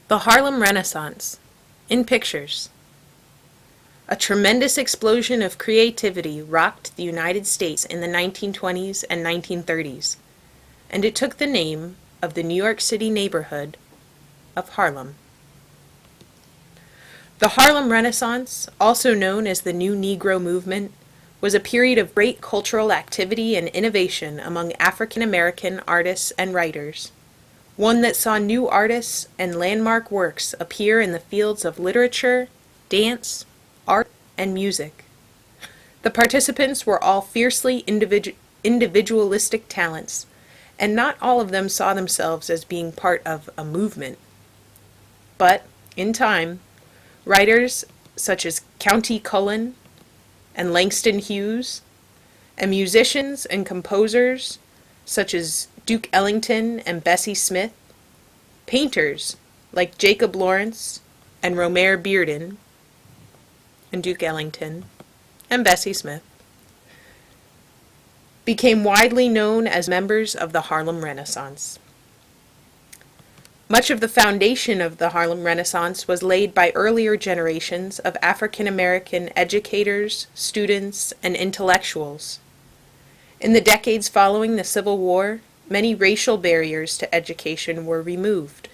The Harlem Renaissance, in pictures. A tremendous explosion of creativity rocked the United States in the 1920s and 1930s, and it took the name of the New York City neighborhood of Harlem. The Harlem Renaissance, also known as the New Negro Movement, was a period of great cultural activity and innovation among African American artists and writers, one that saw new artists and landmark works appear in the fields of literature, dance, art, and music. The participants were all fiercely individualistic talents, and not all of them saw themselves as being part of a movement. But, in time, writers such as Countee Cullen and Langston Hughes, and musicians and composers such as Duke Ellington and Bessie Smith, painters like Jacob Lawrence and Romare Bearden, and Duke Ellington and Bessie Smith, became widely known as members of the Harlem Renaissance. Much of the foundation of the Harlem Renaissance was laid by earlier generations of African American educators, students, and intellectuals. In the decades following the Civil War, many racial barriers to education were removed,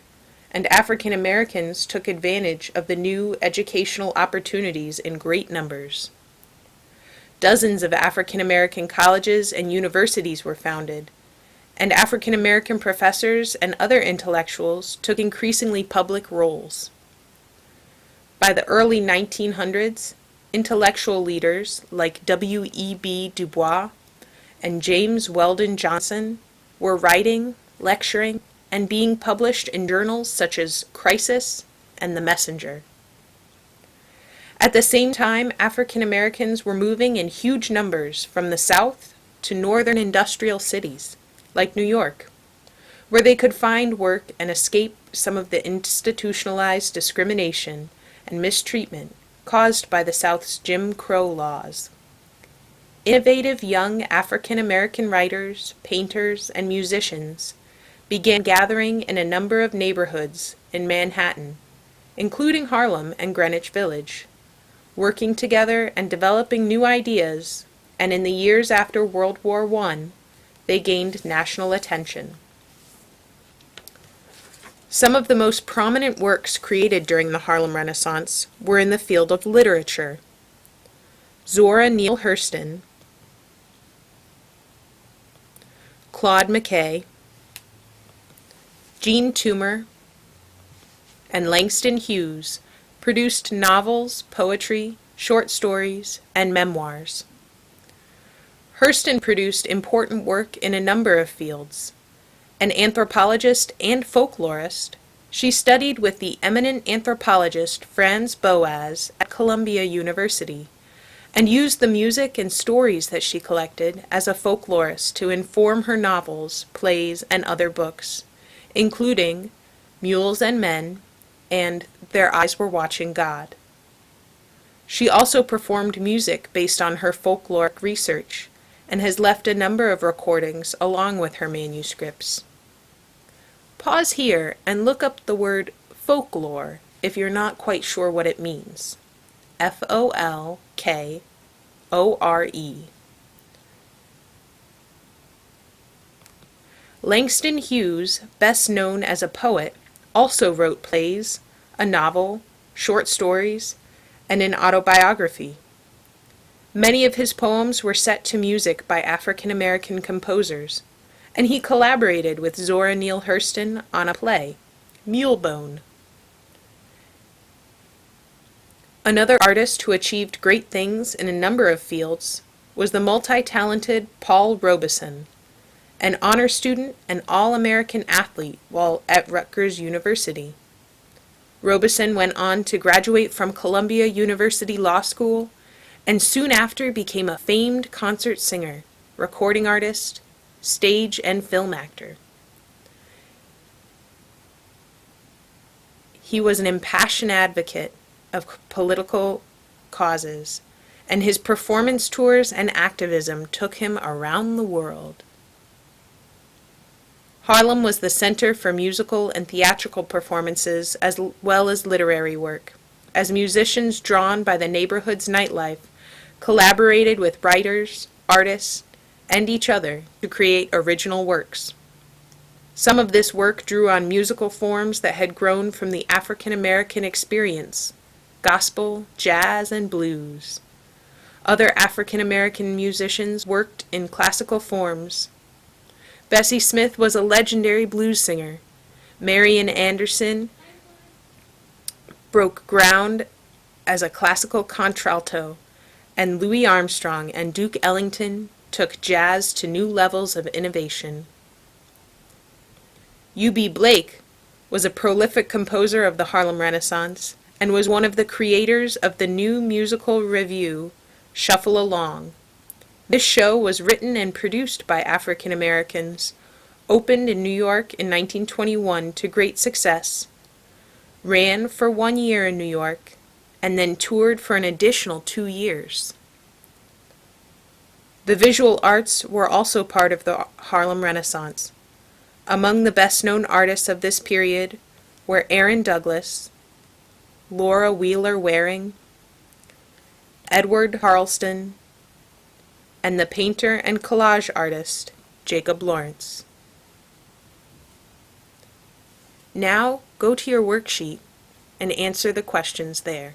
and African Americans took advantage of the new educational opportunities in great numbers. Dozens of African American colleges and universities were founded, and African American professors and other intellectuals took increasingly public roles. By the early 1900s, intellectual leaders like W.E.B. Du Bois and James Weldon Johnson were writing, lecturing, and being published in journals such as Crisis and The Messenger. At the same time, African Americans were moving in huge numbers from the South to northern industrial cities, like New York, where they could find work and escape some of the institutionalized discrimination and mistreatment caused by the South's Jim Crow laws. Innovative young African American writers, painters, and musicians began gathering in a number of neighborhoods in Manhattan, including Harlem and Greenwich Village, working together and developing new ideas, and in the years after World War I, they gained national attention. Some of the most prominent works created during the Harlem Renaissance were in the field of literature. Zora Neale Hurston, Claude McKay, Jean Toomer, and Langston Hughes produced novels, poetry, short stories, and memoirs. Hurston produced important work in a number of fields. An anthropologist and folklorist, she studied with the eminent anthropologist Franz Boas at Columbia University, and used the music and stories that she collected as a folklorist to inform her novels, plays, and other books, including Mules and Men and Their Eyes Were Watching God. She also performed music based on her folkloric research, and has left a number of recordings along with her manuscripts. Pause here and look up the word folklore if you're not quite sure what it means. Folkore. Langston Hughes, best known as a poet, also wrote plays, a novel, short stories, and an autobiography. Many of his poems were set to music by African American composers, and he collaborated with Zora Neale Hurston on a play, Mulebone. Another artist who achieved great things in a number of fields was the multi-talented Paul Robeson, an honor student and all-American athlete while at Rutgers University. Robeson went on to graduate from Columbia University Law School and soon after became a famed concert singer, recording artist, stage and film actor. He was an impassioned advocate of political causes, and his performance tours and activism took him around the world. Harlem was the center for musical and theatrical performances as well as literary work, as musicians drawn by the neighborhood's nightlife collaborated with writers, artists, and each other to create original works. Some of this work drew on musical forms that had grown from the African American experience: gospel, jazz, and blues. Other African American musicians worked in classical forms. Bessie Smith was a legendary blues singer. Marian Anderson broke ground as a classical contralto, and Louis Armstrong and Duke Ellington took jazz to new levels of innovation. U.B. Blake was a prolific composer of the Harlem Renaissance and was one of the creators of the new musical revue, Shuffle Along. This show was written and produced by African Americans, opened in New York in 1921 to great success, ran for 1 year in New York, and then toured for an additional 2 years. The visual arts were also part of the Harlem Renaissance. Among the best-known artists of this period were Aaron Douglas, Laura Wheeler Waring, Edward Harleston, and the painter and collage artist Jacob Lawrence. Now go to your worksheet and answer the questions there.